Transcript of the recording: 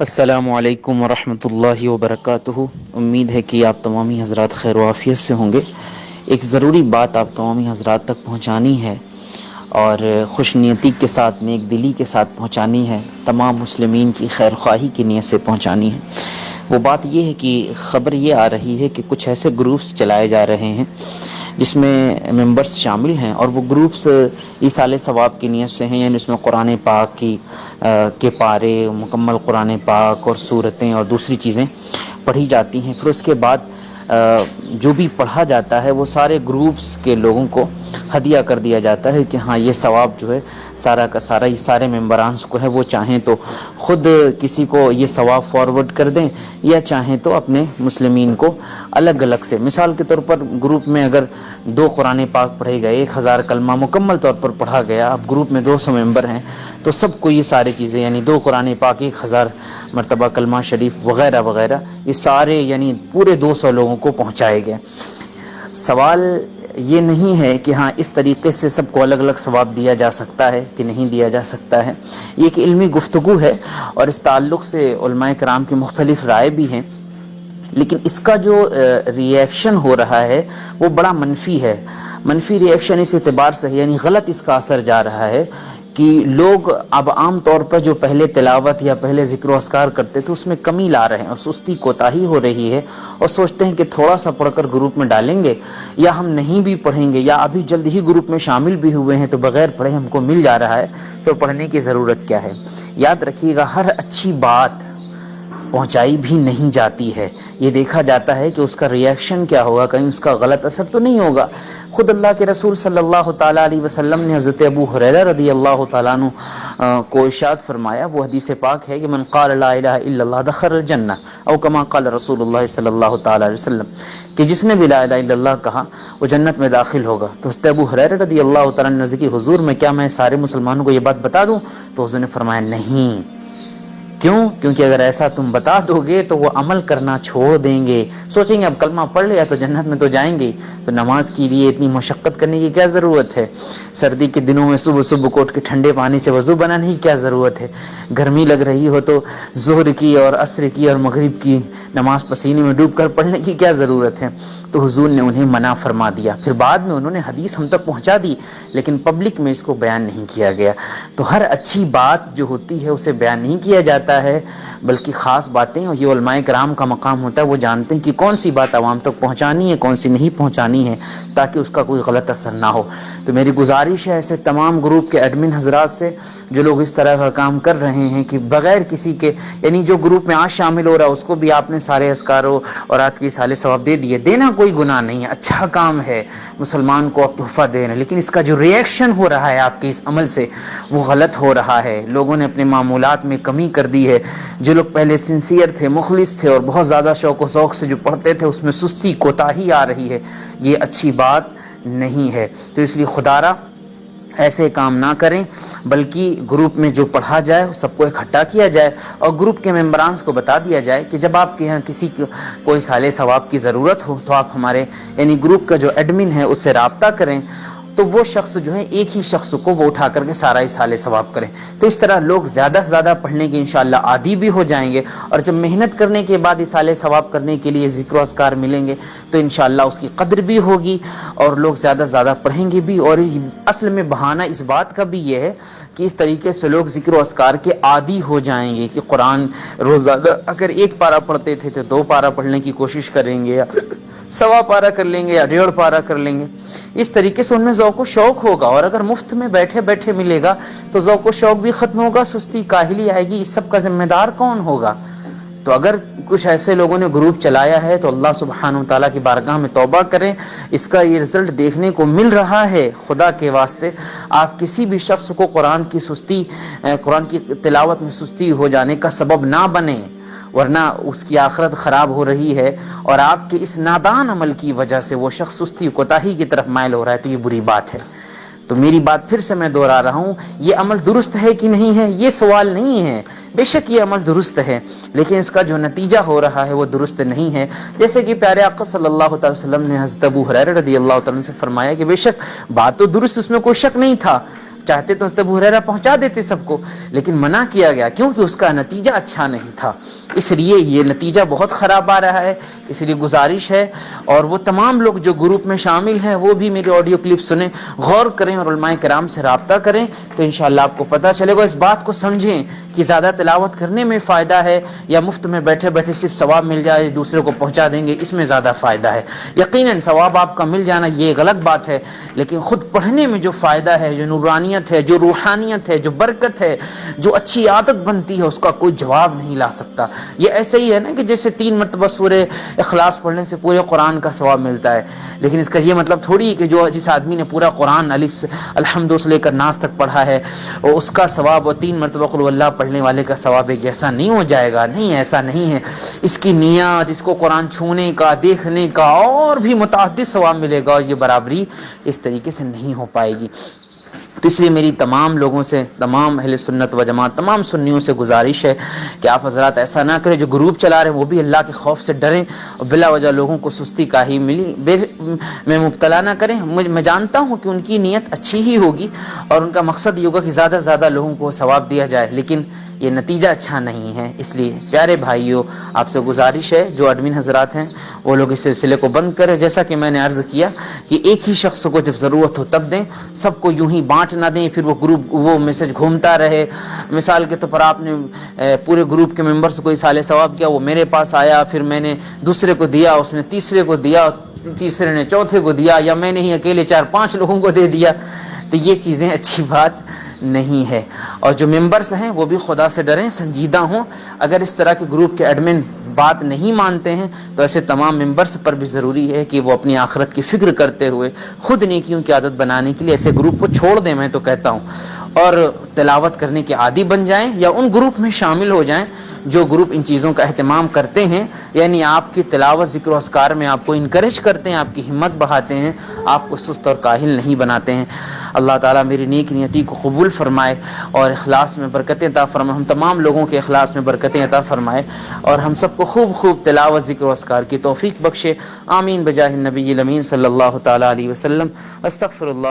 السلام علیکم ورحمۃ اللہ وبرکاتہ۔ امید ہے کہ آپ تمامی حضرات خیر و عافیت سے ہوں گے۔ ایک ضروری بات آپ تمامی حضرات تک پہنچانی ہے اور خوش نیتی کے ساتھ، نیک دلی کے ساتھ پہنچانی ہے، تمام مسلمین کی خیر خواہی کی نیت سے پہنچانی ہے۔ وہ بات یہ ہے کہ خبر یہ آ رہی ہے کہ کچھ ایسے گروپس چلائے جا رہے ہیں جس میں ممبرس شامل ہیں، اور وہ گروپس ایصال ثواب کی نیت سے ہیں، یعنی اس میں قرآن پاک کے پارے، مکمل قرآن پاک اور سورتیں اور دوسری چیزیں پڑھی جاتی ہیں۔ پھر اس کے بعد جو بھی پڑھا جاتا ہے وہ سارے گروپس کے لوگوں کو ہدیہ کر دیا جاتا ہے کہ ہاں یہ ثواب جو ہے سارا کا سارا یہ سارے ممبرانس کو ہے، وہ چاہیں تو خود کسی کو یہ ثواب فارورڈ کر دیں یا چاہیں تو اپنے مسلمین کو الگ الگ سے، مثال کے طور پر گروپ میں اگر 2 قرآن پاک پڑھے گئے، 1000 کلمہ مکمل طور پر پڑھا گیا، اب گروپ میں 200 ممبر ہیں تو سب کو یہ ساری چیزیں، یعنی 2 قرآن پاک، 1000 مرتبہ کلمہ شریف وغیرہ وغیرہ، یہ سارے یعنی پورے 200 لوگوں کو پہنچائے گئے۔ سوال یہ نہیں ہے کہ ہاں اس طریقے سے سب کو الگ الگ ثواب دیا جا سکتا ہے کہ نہیں دیا جا سکتا ہے، یہ ایک علمی گفتگو ہے اور اس تعلق سے علماء کرام کی مختلف رائے بھی ہیں، لیکن اس کا جو ری ایکشن ہو رہا ہے وہ بڑا منفی ہے۔ منفی ری ایکشن اس اعتبار سے ہے، یعنی غلط اس کا اثر جا رہا ہے کہ لوگ اب عام طور پر جو پہلے تلاوت یا پہلے ذکر و اذکار کرتے تھے اس میں کمی لا رہے ہیں اور سستی کوتاہی ہو رہی ہے، اور سوچتے ہیں کہ تھوڑا سا پڑھ کر گروپ میں ڈالیں گے یا ہم نہیں بھی پڑھیں گے، یا ابھی جلد ہی گروپ میں شامل بھی ہوئے ہیں تو بغیر پڑھے ہم کو مل جا رہا ہے، تو پڑھنے کی ضرورت کیا ہے۔ یاد رکھیے گا، ہر اچھی بات پہنچائی بھی نہیں جاتی ہے، یہ دیکھا جاتا ہے کہ اس کا ری ایکشن کیا ہوگا، کہیں اس کا غلط اثر تو نہیں ہوگا۔ خود اللہ کے رسول صلی اللہ تعالیٰ علیہ وسلم نے حضرت ابو ہریرہ رضی اللہ تعالیٰ عنہ کو ارشاد فرمایا، وہ حدیث پاک ہے کہ من قال لا الہ الا اللہ دخل الجنہ، او کما قال رسول اللہ صلی اللہ تعالیٰ علیہ وسلم، کہ جس نے بھی لا الہ الا اللہ کہا وہ جنت میں داخل ہوگا۔ تو حضرت ابو ہریرہ رضی اللہ تعالیٰ عنہ نے کہ حضور میں کیا میں سارے مسلمانوں کو یہ بات بتا دوں؟ تو حضور نے فرمایا نہیں۔ کیوں؟ کیونکہ اگر ایسا تم بتا دو گے تو وہ عمل کرنا چھوڑ دیں گے، سوچیں گے اب کلمہ پڑھ لیا تو جنت میں تو جائیں گے، تو نماز کے لیے اتنی مشقت کرنے کی کیا ضرورت ہے؟ سردی کے دنوں میں صبح صبح کو اٹھ کے ٹھنڈے پانی سے وضو بنانے کی کیا ضرورت ہے؟ گرمی لگ رہی ہو تو ظہر کی اور عصر کی اور مغرب کی نماز پسینے میں ڈوب کر پڑھنے کی کیا ضرورت ہے؟ تو حضور نے انہیں منع فرما دیا۔ پھر بعد میں انہوں نے حدیث ہم تک پہنچا دی، لیکن پبلک میں اس کو بیان نہیں کیا گیا۔ تو ہر اچھی بات جو ہوتی ہے اسے بیان نہیں کیا جاتا ہے، بلکہ خاص باتیں، اور یہ علماء کرام کا مقام ہوتا ہے، وہ جانتے ہیں کہ کون سی بات عوام تک پہنچانی ہے، کون سی نہیں پہنچانی ہے، تاکہ اس کا کوئی غلط اثر نہ ہو۔ تو میری گزارش ہے ایسے تمام گروپ کے ایڈمن حضرات سے جو لوگ اس طرح کا کام کر رہے ہیں کہ بغیر کسی کے، یعنی جو گروپ میں آج شامل ہو رہا ہے اس کو بھی آپ نے سارے اذکاروں اور رات کے سالے ثواب دے دیے، دینا کوئی گناہ نہیں ہے، اچھا کام ہے، مسلمان کو آپ تحفہ دے رہے ہیں، لیکن اس کا جو ری ایکشن ہو رہا ہے آپ کے اس عمل سے وہ غلط ہو رہا ہے۔ لوگوں نے اپنے معمولات میں کمی کر دی ہے، جو لوگ پہلے سنسیئر تھے، مخلص تھے اور بہت زیادہ شوق و ذوق سے جو پڑھتے تھے اس میں سستی کوتاہی آ رہی ہے، یہ اچھی بات نہیں ہے۔ تو اس لیے خدا را ایسے کام نہ کریں، بلکہ گروپ میں جو پڑھا جائے سب کو اکٹھا کیا جائے اور گروپ کے ممبرانس کو بتا دیا جائے کہ جب آپ کے یہاں کسی کو کوئی سالے ثواب کی ضرورت ہو تو آپ ہمارے یعنی گروپ کا جو ایڈمن ہے اس سے رابطہ کریں، تو وہ شخص جو ہے ایک ہی شخص کو وہ اٹھا کر کے سارا ایصال ثواب کریں۔ تو اس طرح لوگ زیادہ سے زیادہ پڑھنے کے انشاءاللہ عادی بھی ہو جائیں گے، اور جب محنت کرنے کے بعد ایصال ثواب کرنے کے لیے ذکر و اذکار ملیں گے تو انشاءاللہ اس کی قدر بھی ہوگی اور لوگ زیادہ سے زیادہ پڑھیں گے بھی۔ اور اصل میں بہانہ اس بات کا بھی یہ ہے کہ اس طریقے سے لوگ ذکر و اذکار کے عادی ہو جائیں گے کہ قرآن روزانہ اگر 1 پارہ پڑھتے تھے تو 2 پارہ پڑھنے کی کوشش کریں گے، یا 1.25 پارہ کر لیں گے یا 1.5 پارہ کر لیں گے۔ اس طریقے سے ان میں ذوق و شوق ہوگا، اور اگر مفت میں بیٹھے بیٹھے ملے گا تو ذوق و شوق بھی ختم ہوگا، سستی کاہلی آئے گی۔ اس سب کا ذمہ دار کون ہوگا؟ تو اگر کچھ ایسے لوگوں نے گروپ چلایا ہے تو اللہ سبحانہ و تعالیٰ کی بارگاہ میں توبہ کریں، اس کا یہ رزلٹ دیکھنے کو مل رہا ہے۔ خدا کے واسطے آپ کسی بھی شخص کو قرآن کی تلاوت میں سستی ہو جانے کا سبب نہ بنیں، ورنہ اس کی آخرت خراب ہو رہی ہے، اور آپ کے اس نادان عمل کی وجہ سے وہ شخص سستی کوتاہی کی طرف مائل ہو رہا ہے، تو یہ بری بات ہے۔ تو میری بات پھر سے میں دوہرا رہا ہوں، یہ عمل درست ہے کہ نہیں ہے یہ سوال نہیں ہے، بے شک یہ عمل درست ہے، لیکن اس کا جو نتیجہ ہو رہا ہے وہ درست نہیں ہے۔ جیسے کہ پیارے آقا صلی اللہ تعالی وسلم نے حضرت ابو ہریرہ رضی اللہ تعالیٰ عنہ سے فرمایا کہ بے شک بات تو درست، اس میں کوئی شک نہیں تھا، چاہتے تو حضرت ابو ہریرہ پہنچا دیتے سب کو، لیکن منع کیا گیا کیونکہ اس کا نتیجہ اچھا نہیں تھا، اس لیے یہ نتیجہ بہت خراب آ رہا ہے۔ اس لیے گزارش ہے، اور وہ تمام لوگ جو گروپ میں شامل ہیں وہ بھی میری آڈیو کلپ سنیں، غور کریں اور علماء کرام سے رابطہ کریں، تو انشاءاللہ آپ کو پتہ چلے گا۔ اس بات کو سمجھیں کہ زیادہ تلاوت کرنے میں فائدہ ہے یا مفت میں بیٹھے بیٹھے صرف ثواب مل جائے دوسرے کو پہنچا دیں گے، اس میں زیادہ فائدہ ہے۔ یقیناً ثواب آپ کا مل جانا یہ ایک الگ بات ہے، لیکن خود پڑھنے میں جو فائدہ ہے، جو نورانیت ہے، جو روحانیت ہے، جو برکت ہے، جو اچھی عادت بنتی ہے، اس کا کوئی جواب نہیں لا سکتا۔ یہ ایسے ہی ہے نا کہ جیسے 3 مرتبہ سورہ اخلاص پڑھنے سے پورے قرآن کا ثواب ملتا ہے، لیکن اس کا یہ مطلب تھوڑی ہے کہ جو جس آدمی نے پورا قرآن الف سے الحمد سے لے کر ناس تک پڑھا ہے اور اس کا ثواب اور 3 مرتبہ قل اللہ پڑھنے والے کا ثواب ایک جیسا نہیں ہو جائے گا۔ نہیں، ایسا نہیں ہے۔ اس کی نیت، اس کو قرآن چھونے کا، دیکھنے کا اور بھی متعدد ثواب ملے گا، اور یہ برابری اس طریقے سے نہیں ہو پائے گی۔ تو اس لیے میری تمام لوگوں سے، تمام اہل سنت و جماعت، تمام سنیوں سے گزارش ہے کہ آپ حضرات ایسا نہ کریں، جو گروپ چلا رہے ہیں وہ بھی اللہ کے خوف سے ڈریں اور بلا وجہ لوگوں کو سستی کاہی میں مبتلا نہ کریں۔ میں جانتا ہوں کہ ان کی نیت اچھی ہی ہوگی اور ان کا مقصد یہ ہوگا کہ زیادہ سے زیادہ لوگوں کو ثواب دیا جائے، لیکن یہ نتیجہ اچھا نہیں ہے۔ اس لیے پیارے بھائیوں، آپ سے گزارش ہے، جو ایڈمن حضرات ہیں وہ لوگ اس سلسلے کو بند کریں۔ جیسا کہ میں نے عرض کیا کہ ایک ہی شخص کو جب ضرورت ہو تب دیں، سب کو یوں ہی بانٹ نہ دیں، پھر وہ گروپ وہ میسج گھومتا رہے۔ مثال کے طور پر آپ نے پورے گروپ کے ممبر سے کوئی سال ثواب کیا، وہ میرے پاس آیا، پھر میں نے دوسرے کو دیا، اس نے تیسرے کو دیا، تیسرے نے چوتھے کو دیا، یا میں نے ہی اکیلے 4-5 لوگوں کو دے دیا، تو یہ چیزیں اچھی بات نہیں ہے۔ اور جو ممبرس ہیں وہ بھی خدا سے ڈریں، سنجیدہ ہوں۔ اگر اس طرح کے گروپ کے ایڈمن بات نہیں مانتے ہیں تو ایسے تمام ممبرس پر بھی ضروری ہے کہ وہ اپنی آخرت کی فکر کرتے ہوئے خود نیکیوں کی عادت بنانے کے لیے ایسے گروپ کو چھوڑ دیں، میں تو کہتا ہوں، اور تلاوت کرنے کے عادی بن جائیں یا ان گروپ میں شامل ہو جائیں جو گروپ ان چیزوں کا اہتمام کرتے ہیں، یعنی آپ کی تلاوت، ذکر و اذکار میں آپ کو انکریج کرتے ہیں، آپ کی ہمت بڑھاتے ہیں، آپ کو سست اور کاہل نہیں بناتے ہیں۔ اللہ تعالیٰ میری نیک نیتی کو قبول فرمائے اور اخلاص میں برکتیں عطا فرمائے، ہم تمام لوگوں کے اخلاص میں برکتیں عطا فرمائے، اور ہم سب کو خوب خوب تلاوت، ذکر و اذکار کی توفیق بخشے۔ آمین بجاہ النبی الامین صلی اللہ تعالیٰ علیہ وسلم۔ استغفر اللہ۔